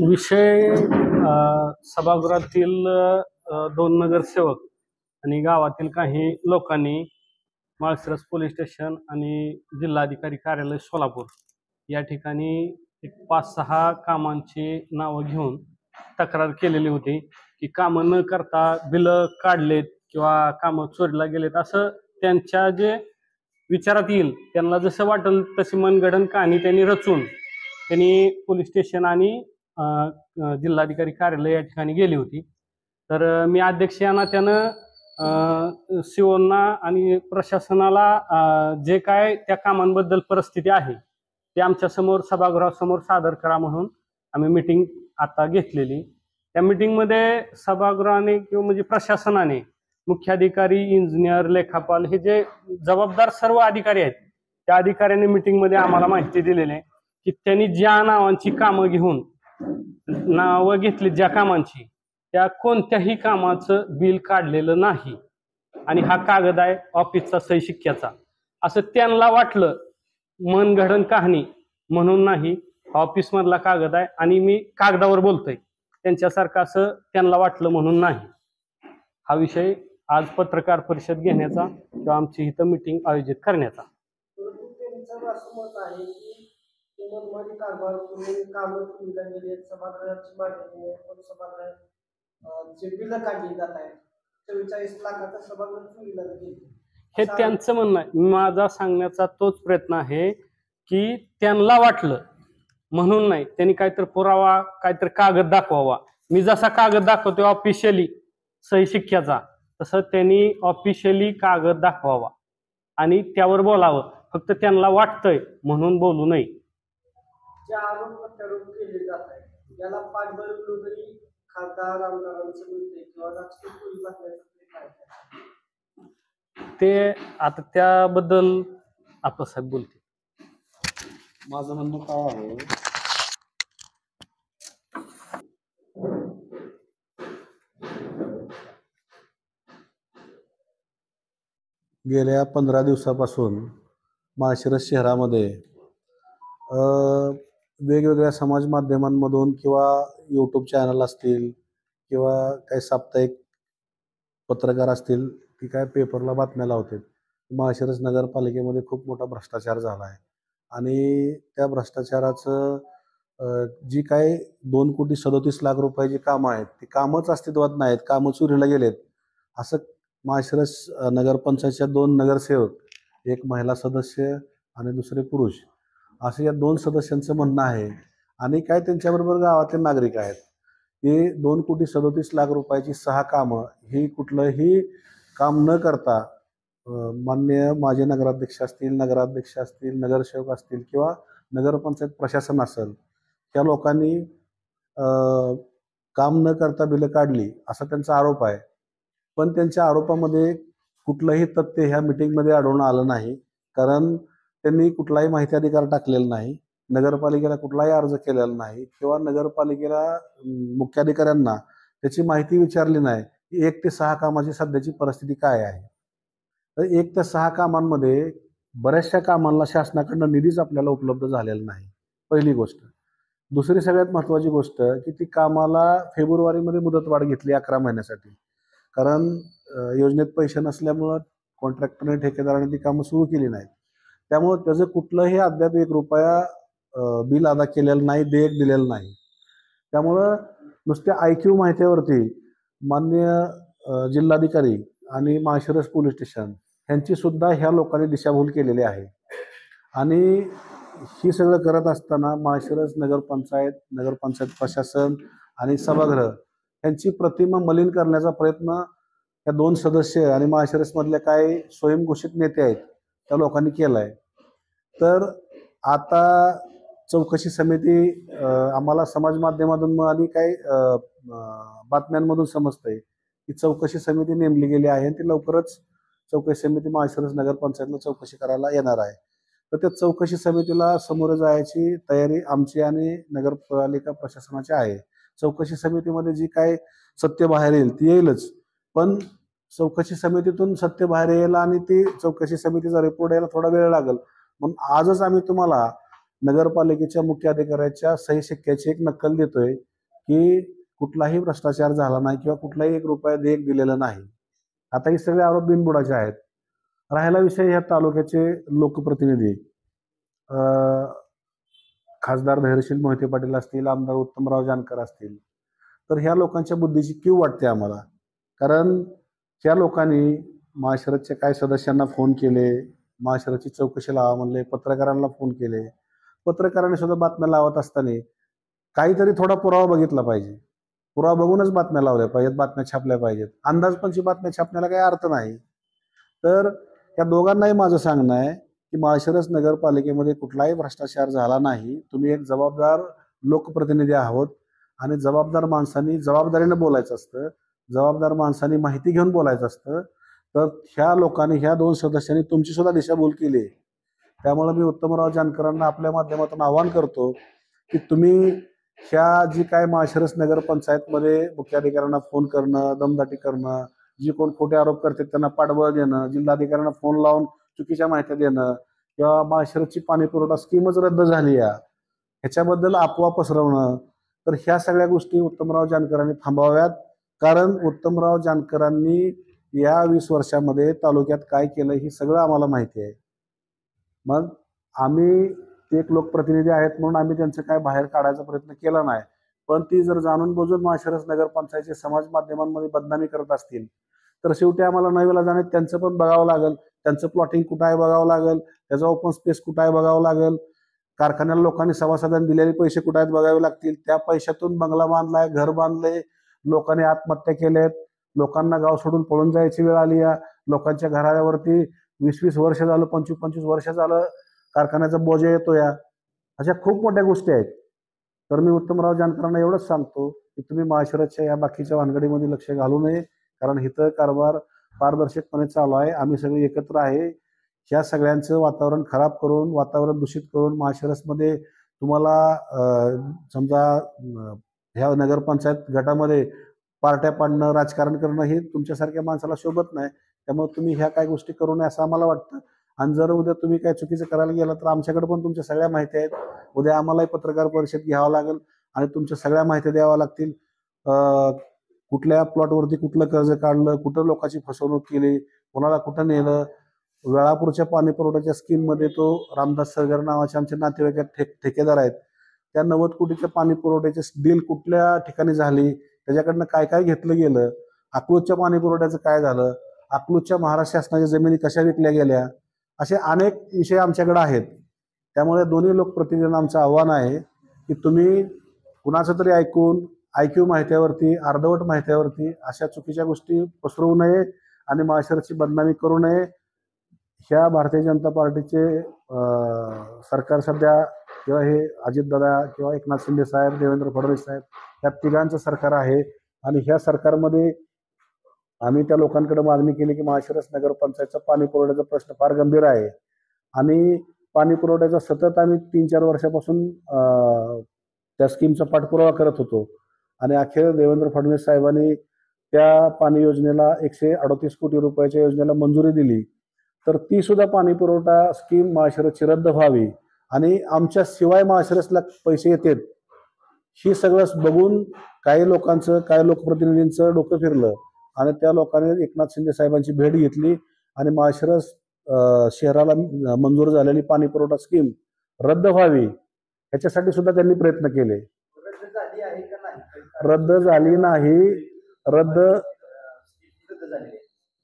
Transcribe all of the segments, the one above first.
विषय सभागृहातील दोन नगरसेवक आणि गावातील काही लोकांनी माळशिरस पोलीस स्टेशन आणि जिल्हाधिकारी कार्यालय सोलापूर या ठिकाणी एक 5-6 कामांची नावं घेऊन तक्रार केलेली होती की कामं न करता बिलं काढलेत किंवा कामं चोरीला गेलेत, असं त्यांच्या जे विचारात येईल त्यांना जसं वाटेल तशी मनगढंत कहाणी त्यांनी रचून त्यांनी पोलीस स्टेशन आणि जिल्हाधिकारी कार्यालय या ठिकाणी गेली होती। तर मी अध्यक्ष या नात्यानं सीओना आणि प्रशासनाला जे काय त्या कामांबद्दल परिस्थिती आहे ते आमच्या समोर सभागृहासमोर सादर करा म्हणून आम्ही मीटिंग आता घेतलेली। त्या मीटिंगमध्ये सभागृहाने किंवा म्हणजे प्रशासनाने मुख्याधिकारी, इंजिनियर, लेखापाल हे जे जबाबदार सर्व अधिकारी आहेत त्या अधिकाऱ्यांनी मीटिंगमध्ये आम्हाला माहिती दिलेली आहे की त्यांनी ज्या नावांची कामं घेऊन नावं घेतली ज्या कामांची त्या कोणत्याही कामाचं बिल काढलेलं नाही आणि हा कागद आहे ऑफिसचा सही शिक्क्याचा असं त्यांना वाटलं। मनगढंत कहाणी म्हणून नाही, ऑफिस मधला कागद आहे आणि मी कागदावर बोलतोय त्यांच्यासारखं असं त्यांना वाटलं म्हणून नाही। हा विषय आज पत्रकार परिषद घेण्याचा किंवा आमची इथं मीटिंग आयोजित करण्याचा। हे त्यांचं म्हणणं आहे, माझा सांगण्याचा तोच प्रयत्न आहे की त्यांना वाटलं म्हणून नाही, त्यांनी काहीतरी पुरावा काहीतरी कागद दाखवावा। मी जसा कागद दाखवतोय ऑफिशियली सही शिक्क्याचा तसं त्यांनी ऑफिशियली कागद दाखवावा आणि त्यावर बोलावं। फक्त त्यांना वाटतंय म्हणून बोलू नये। जे आरोप प्रत्यारोप केले जात आहेत याला पाठबळ कुठेतरी खासदार आमदारांचं मिळते किंवा राजकीय पोळी बातम्याचं ते आता त्याबद्दल आप्पासाहेब बोलतील। माझं म्हणणं काय आहे, गेल्या 15 दिवसापासून माळशिरस शहरामध्ये वेगवेगळ्या समाज माध्यमांमधून किंवा यूट्यूब चॅनल असतील किंवा काही साप्ताहिक पत्रकार असतील की काय पेपरला बातम्या लावतात, माळशिरस नगरपालिकेमध्ये खूप मोठा भ्रष्टाचार झाला आहे आणि त्या भ्रष्टाचाराचं जी काय 2,37,00,000 रुपयाची कामं आहेत ती कामच अस्तित्वात नाहीत, कामं चोरीला गेलेत असं माळशिरस नगरपंचायतच्या 2 नगरसेवक, एक महिला सदस्य आणि दुसरे पुरुष, असे या 2 सदस्यांचं म्हणणं आहे। आणि काय त्यांच्याबरोबर गावातले नागरिक आहेत की 2,37,00,000 रुपयाची 6 कामं ही कुठलंही काम न करता मान्य माझे नगराध्यक्ष असतील, नगराध्यक्ष असतील, नगरसेवक असतील किंवा नगरपंचायत प्रशासन असेल त्या लोकांनी काम न करता बिलं काढली असा त्यांचा आरोप आहे। पण त्यांच्या आरोपामध्ये कुठलंही तथ्य ह्या मीटिंगमध्ये आढळून आलं नाही, कारण त्यांनी कुठलाही माहिती अधिकार टाकलेला नाही, नगरपालिकेला कुठलाही अर्ज केलेला नाही किंवा नगरपालिकेला मुख्याधिकाऱ्यांना त्याची माहिती विचारली नाही की 1 ते 6 कामाची सध्याची परिस्थिती काय आहे। तर 1 ते 6 कामांमध्ये बऱ्याचशा कामांना शासनाकडनं निधीच आपल्याला उपलब्ध झालेला नाही, पहिली गोष्ट। दुसरी सगळ्यात महत्त्वाची गोष्ट की ती कामाला फेब्रुवारीमध्ये मुदतवाढ घेतली 11 महिन्यासाठी, कारण योजनेत पैसे नसल्यामुळं कॉन्ट्रॅक्टरने ठेकेदाराने ती कामं सुरू केली नाहीत, त्यामुळं त्याचं कुठलंही अद्याप 1 रुपया बिल अदा केलेलं नाही, देयक दिलेलं नाही। त्यामुळं नुसत्या IQ माहितीवरती माननीय जिल्हाधिकारी आणि माळशिरस पोलीस स्टेशन यांची सुद्धा ह्या लोकांनी दिशाभूल केलेली आहे। आणि ही सगळं करत असताना माळशिरस नगरपंचायत प्रशासन आणि सभागृह यांची प्रतिमा मलिन करण्याचा प्रयत्न या 2 सदस्य आणि माळशिरसमधले काही स्वयंघोषित नेते आहेत त्या लोकांनी केला आहे। तर आता चौकशी समिती आम्हाला समाज माध्यमातून आणि काही बातम्यांमधून समजतंय की चौकशी समिती नेमली गेली आहे आणि ती लवकरच चौकशी समिती माळशिरस नगरपंचायतला चौकशी करायला येणार आहे. तर त्या चौकशी समितीला सामोरे जायची तयारी आमची आणि नगरपालिका प्रशासनाची आहे. चौकशी समितीमध्ये जी काय सत्य बाहेर येईल ती येईलच, पण चौकशी समितीतून सत्य बाहेर यायला आणि ती चौकशी समितीचा रिपोर्ट यायला थोडा वेळ लागेल. म्हणून आजच आम्ही तुम्हाला नगरपालिकेच्या मुख्य अधिकाऱ्याच्या सही शिक्क्याची एक नक्कल देतोय की कुठलाही भ्रष्टाचार झाला नाही किंवा कुठलाही 1 रुपया देयक दिलेलं नाही. आता हे सगळे आरोप बिनबुडाचे आहेत. राहिला विषय ह्या तालुक्याचे लोकप्रतिनिधी खासदार धैर्यशील मोहिते पाटील असतील, आमदार उत्तमराव जानकर असतील, तर ह्या लोकांच्या बुद्धीची कीव वाटते आम्हाला. कारण ह्या लोकांनी माळशिरसच्या काही सदस्यांना फोन केले, माळशिरसची चौकशी लावा म्हणले, पत्रकारांना फोन केले. पत्रकारांनी सुद्धा बातम्या लावत असताना काहीतरी थोडा पुरावा बघितला पाहिजे. पुरावा बघूनच बातम्या लावल्या पाहिजेत, बातम्या छापल्या पाहिजेत. अंदाजपंची बातम्या छापण्याला काही अर्थ नाही. तर या दोघांनाही माझं सांगणं आहे की माळशिरस नगरपालिकेमध्ये कुठलाही भ्रष्टाचार झाला नाही. तुम्ही एक जबाबदार लोकप्रतिनिधी आहोत आणि जबाबदार माणसांनी जबाबदारीनं बोलायचं असतं, जबाबदार माणसांनी माहिती घेऊन बोलायचं असतं. तर ह्या लोकांनी, ह्या 2 सदस्यांनी तुमची सुद्धा दिशाभूल केली. त्यामुळे मी उत्तमराव जानकरांना आपल्या माध्यमातून आवाहन करतो की तुम्ही ह्या जी काय माळशिरस नगरपंचायतमध्ये मुख्याधिकाऱ्यांना फोन करणं, दमदाटी करणं, जी कोण खोटे आरोप करतात त्यांना पाठबळ देणं, जिल्हाधिकाऱ्यांना फोन लावून चुकीच्या माहिती देणं किंवा माळशिरसची पाणीपुरवठा स्कीमच रद्द झाली आहे ह्याच्याबद्दल अफवा पसरवणं, तर ह्या सगळ्या गोष्टी उत्तमराव जानकरांनी थांबवाव्यात. कारण उत्तमराव जानकरांनी या 20 वर्षामध्ये तालुक्यात काय केलं हे सगळं आम्हाला माहिती आहे. मग आम्ही ते एक लोकप्रतिनिधी आहेत म्हणून आम्ही त्यांचं काय बाहेर काढायचा प्रयत्न केला नाही. पण ती जर जाणून बुजून माळशिरस नगरपंचायतचे समाज माध्यमांमध्ये बदनामी करत असतील तर शेवटी आम्हाला नवीला जाणे त्यांचं पण बघावं लागेल. त्यांचं प्लॉटिंग कुठं आहे बघावं लागेल, त्याचा ओपन स्पेस कुठं आहे बघावं लागेल, कारखान्याला लोकांनी सभासदांनी दिलेले पैसे कुठं आहेत बघावे लागतील. त्या पैशातून बंगला बांधलाय, घर बांधले, लोकांनी आत्महत्या केल्यात, लोकांना गाव सोडून पळून जायची वेळ आली आहे. लोकांच्या घरावरती 20-20 वर्ष झालं, 25-25 वर्ष झालं कारखान्याचा बोजा येतो या. अशा खूप मोठ्या गोष्टी आहेत. तर मी उत्तमराव जानकरांना एवढंच सांगतो की तुम्ही माळशिरसच्या या बाकीच्या भानगडीमध्ये लक्ष घालू नये. कारण इथं कारभार पारदर्शकपणे चालू आहे. आम्ही सगळे एकत्र आहे. ह्या सगळ्यांचं वातावरण खराब करून, वातावरण दूषित करून माळशिरसमध्ये तुम्हाला समजा ह्या नगरपंचायत गटामध्ये पार्ट्या पाडणं, राजकारण करणं हे तुमच्यासारख्या माणसाला शोभत नाही. त्यामुळे तुम्ही ह्या काय गोष्टी करू नये असं आम्हाला वाटतं. आणि जर उद्या तुम्ही काय चुकीचं करायला गेलं तर आमच्याकडे पण तुमच्या सगळ्या माहिती आहेत. उद्या आम्हालाही पत्रकार परिषद घ्यावं लागेल आणि तुमच्या सगळ्या माहिती द्याव्या लागतील. कुठल्या प्लॉटवरती कुठलं कर्ज काढलं, कुठं लोकांची फसवणूक केली, कोणाला कुठं नेलं. वेळापूरच्या पाणी पुरवठ्याच्या स्कीममध्ये तो रामदास सरगर नावाचे आमचे नातेवाईक ठेकेदार आहेत. त्या 90 कोटीच्या पाणी पुरवठ्याचे डील कुठल्या ठिकाणी झाली, त्याच्याकडनं काय काय घेतलं गेलं, अकलूजच्या पाणी पुरवठ्याचं काय झालं, अकलूजच्या महाराष्ट्र शासनाच्या जमिनी कशा विकल्या गेल्या, असे अनेक विषय आमच्याकडे आहेत. त्यामुळे दोन्ही लोकप्रतिनिधींना आमचं आव्हान आहे की तुम्ही कुणाचं तरी ऐकून IQ माहित्यावरती, अर्धवट माहित्यावरती अशा चुकीच्या गोष्टी पसरवू नये आणि माळशिरसची बदनामी करू नये. ह्या भारतीय जनता पार्टीचे सरकार सध्या किंवा हे अजितदादा किंवा एकनाथ शिंदे साहेब, देवेंद्र फडणवीस साहेब या तिघांचं सरकार आहे. आणि ह्या सरकारमध्ये आम्ही त्या लोकांकडे मागणी केली की माळशिरस नगरपंचायतचा पाणी पुरवठ्याचा प्रश्न फार गंभीर आहे आणि पाणी पुरवठ्याचा सतत आम्ही 3-4 वर्षापासून त्या स्कीमचा पाठपुरावा करत होतो. आणि अखेर देवेंद्र फडणवीस साहेबांनी त्या पाणी योजनेला 138 कोटी रुपयाच्या योजनेला मंजुरी दिली. तर ती सुद्धा पाणी पुरवठा स्कीम माळशिरसची रद्द व्हावी आणि आमच्या शिवाय माळशिरसला पैसे येतात ही सगळं बघून काही लोकांचं, काही लोकप्रतिनिधींचं डोकं फिरलं आणि त्या लोकांनी एकनाथ शिंदे साहेबांची भेट घेतली आणि माळशिरस शहराला मंजूर झालेली पाणी पुरवठा स्कीम रद्द व्हावी याच्यासाठी सुद्धा त्यांनी प्रयत्न केले. रद्द झाली नाही.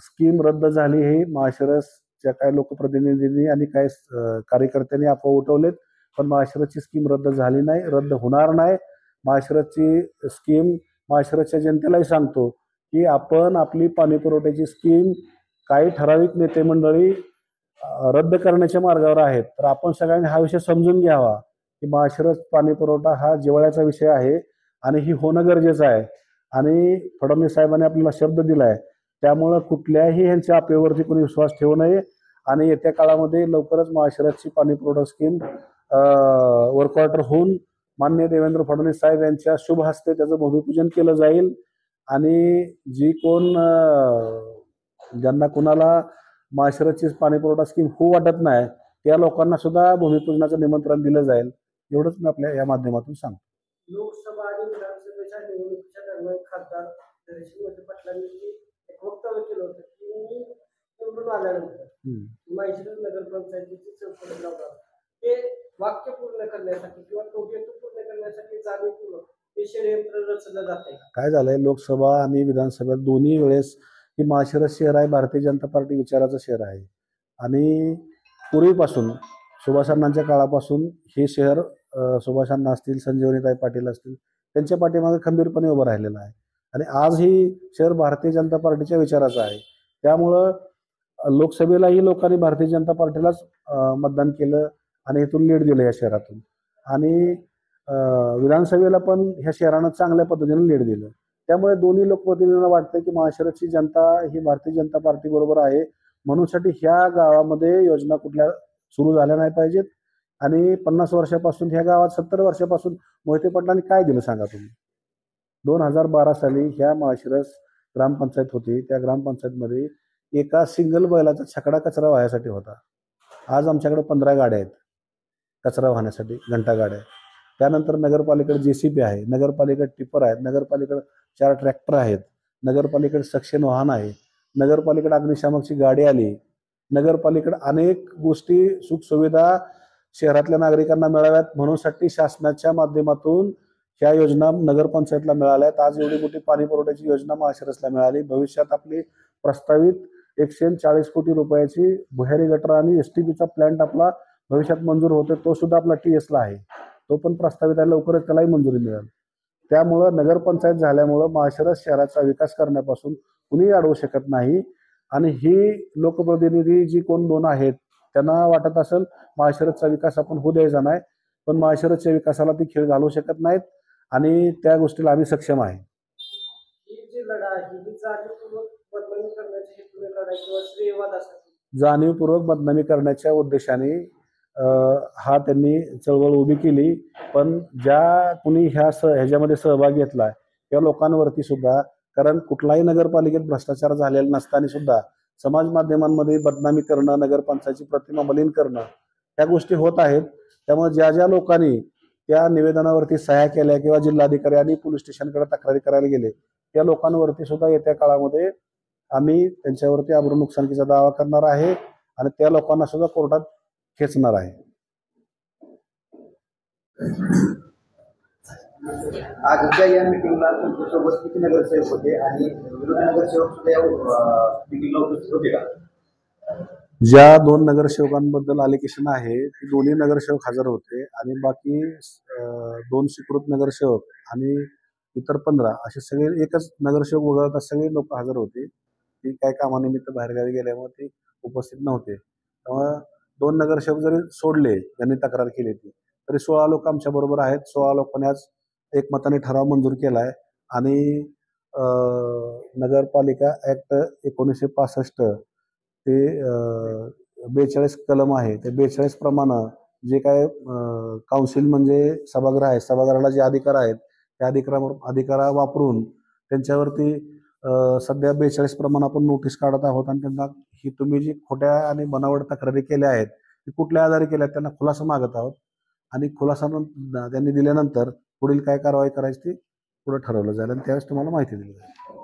स्कीम रद्द झाली ही माळशिरसच्या काही लोकप्रतिनिधींनी आणि काही कार्यकर्त्यांनी अफवा उठवलेत. पण माळशिरसची स्कीम रद्द झाली नाही, रद्द होणार नाही. माळशिरसची स्कीम माळशिरसच्या जनतेलाही सांगतो की आपण आपली पाणी पुरवठ्याची स्कीम काही ठराविक नेते मंडळी रद्द करण्याच्या मार्गावर आहेत. तर आपण सगळ्यांनी हा विषय समजून घ्यावा की माळशिरस पाणी पुरवठा हा जिव्हाळ्याचा विषय आहे आणि ही होणं गरजेचं आहे. आणि फडणवीस साहेबांनी आपल्याला शब्द दिलाय, त्यामुळं कुठल्याही ह्यांच्या अपेवरती कोणी विश्वास ठेवू नये. आणि येत्या काळामध्ये लवकरच माळशिरसची पाणी पुरवठा स्कीम वर्क ऑर्डर होऊन माननीय देवेंद्र फडणवीस साहेब यांच्या शुभ हस्ते त्याचं भूमिपूजन केलं जाईल. आणि जी कोण ज्यांना कुणाला माळशिरसची पाणी पुरवठा स्कीम होऊ वाटत नाही त्या लोकांना सुद्धा भूमिपूजनाचं निमंत्रण दिलं जाईल. एवढंच मी आपल्या या माध्यमातून सांगतो. लोकसभा आणि विधानसभेच्या निवडणुकीच्या दरम्यान खासदार धैर्यशील मोहिते पाटलांनी एक वक्तव्य केलं होतं की मी निवडून आल्यानंतर माळशिरस नगरपंचायतीची चौकट लावणार. ते वाक्य पूर्ण करण्यासाठी किंवा तो हेतू पूर्ण करण्यासाठी जाणीवपूर्वक हे षडयंत्र रचलं जात आहे. काय झालंय, लोकसभा आणि विधानसभेत दोन्ही वेळेस ही माळशिरस शहर आहे भारतीय जनता पार्टी विचाराचं शहर आहे. आणि पूर्वीपासून सुभाषांच्या काळापासून हे शहर सुभाषांना असतील, संजीवनीताई पाटील असतील, त्यांच्या पाठीमागे खंबीरपणे उभं राहिलेलं आहे. आणि आज ही शहर भारतीय जनता पार्टीच्या विचाराचं आहे. त्यामुळं लोकसभेलाही लोकांनी भारतीय जनता पार्टीलाच मतदान केलं आणि इथून लीड दिलं या शहरातून. आणि विधानसभेला पण ह्या शहरानं चांगल्या पद्धतीने लीड दिलं. त्यामुळे दोन्ही लोकप्रतिनिधींना वाटतं की माळशिरसची जनता ही भारतीय जनता पार्टी बरोबर आहे. म्हणूनसाठी ह्या गावामध्ये योजना कुठल्या सुरू झाल्या नाही पाहिजेत. आणि 50 वर्षापासून ह्या गावात 70 वर्षापासून मोहिते पाटलांनी काय दिलं सांगा तुम्ही. 2012 साली ह्या माळशिरस ग्रामपंचायत होती. त्या ग्रामपंचायतमध्ये एका सिंगल बैलाचा छकडा कचरा वाहण्यासाठी होता. आज आमच्याकडे 15 गाड्या आहेत कचरा वाहण्यासाठी, घंटा गाड्या. त्यानंतर नगरपालिकेकडे JCB आहे, नगरपालिकेकडे टिपर आहेत, नगरपालिकेकडे 4 ट्रॅक्टर आहेत, नगरपालिकेकडे सक्शन वाहन आहे, नगरपालिकेकडे अग्निशामकची गाडी आली. नगरपालिकेकडे अनेक गोष्टी सुखसुविधा शहरातल्या नागरिकांना मिळाव्यात म्हणूनसाठी शासनाच्या माध्यमातून ह्या योजना नगरपंचायतला मिळाल्यात. आज एवढी मोठी पाणी पुरवठ्याची योजना माळशिरसला मिळाली. भविष्यात आपली प्रस्तावित 140 कोटी रुपयाची भुयारी गटर आणि STPचा प्लॅन्ट आपला भविष्यात मंजूर होतो. तो सुद्धा आपला TSला आहे. तो पण प्रस्तावित आहे, लवकरच त्यालाही मंजुरी मिळेल. त्यामुळं नगरपंचायत झाल्यामुळं माळशिरस शहराचा विकास करण्यापासून कुणीही अडवू शकत नाही. आणि ही लोकप्रतिनिधी जी कोण दोन आहेत त्यांना वाटत असेल माळशिरसचा विकास आपण होऊ द्यायचा नाही, पण माळशिरसच्या विकासाला ती खीळ घालू शकत नाहीत. आणि त्या गोष्टीला आम्ही सक्षम आहे. ही जी लढाई आहे ही जाणीवपूर्वक बदनामी करण्याची हेतूने लढाई किंवा श्रेयवादासाठी जाणीवपूर्वक बदनामी करण्याच्या उद्देशाने हा त्यांनी चळवळ उभी केली. पण ज्या कुणी ह्याच्यामध्ये सहभाग घेतला त्या लोकांवरती सुद्धा, कारण कुठलाही नगरपालिकेत भ्रष्टाचार झालेला नसताना सुद्धा समाज माध्यमांमध्ये बदनामी करणं, नगरपंचायतची प्रतिमा मलिन करणं ह्या गोष्टी होत आहेत. त्यामुळे ज्या ज्या लोकांनी त्या निवेदनावरती सह्या केल्या किंवा जिल्हाधिकारी आणि पोलीस स्टेशनकडे तक्रारी करायला गेले त्या लोकांवरती सुद्धा येत्या काळामध्ये आम्ही त्यांच्यावरती अब्रू नुकसानीचा दावा करणार आहे आणि त्या लोकांना सुद्धा कोर्टात खेचणार आहे. आजच्या या मीटिंगला तुमच्यासोबत किती नगरसेवक होते आणि विरोधी नगरसेवक सुद्धा या मीटिंगला उपस्थित होते का? ज्या 2 नगरसेवकांबद्दल अलिगेशन आहे ती दोन्ही नगरसेवक हजर होते आणि बाकी 2 स्वीकृत नगरसेवक आणि इतर 15 असे सगळे एकच नगरसेवक वगळता सगळे लोक हजर होते. ती काय कामानिमित्त बाहेरगावी गेल्यामुळे ते उपस्थित नव्हते. त्यामुळे 2 नगरसेवक जरी सोडले, त्यांनी तक्रार केली होती, तरी 16 लोक आमच्या बरोबर आहेत. 16 लोकांनी आज एकमताने ठराव मंजूर केलाय. आणि नगरपालिका ऍक्ट 1965 ते 42 कलम आहे. ते 42 प्रमाणे जे काय काउन्सिल म्हणजे सभागृह आहे, सभागृहाला जे अधिकार आहेत त्या अधिकार वापरून त्यांच्यावरती सध्या 42 प्रमाणे आपण नोटीस काढत आहोत. आणि त्यांना ही तुम्ही जी खोट्या आणि बनावट तक्रारी केल्या आहेत ती कुठल्या आधारे केल्या त्यांना खुलासा मागत आहोत. आणि खुलासा त्यांनी दिल्यानंतर पुढील काय कारवाई करायची ती पुढे ठरवलं जाईल आणि त्यावेळेस तुम्हाला माहिती दिली जाईल.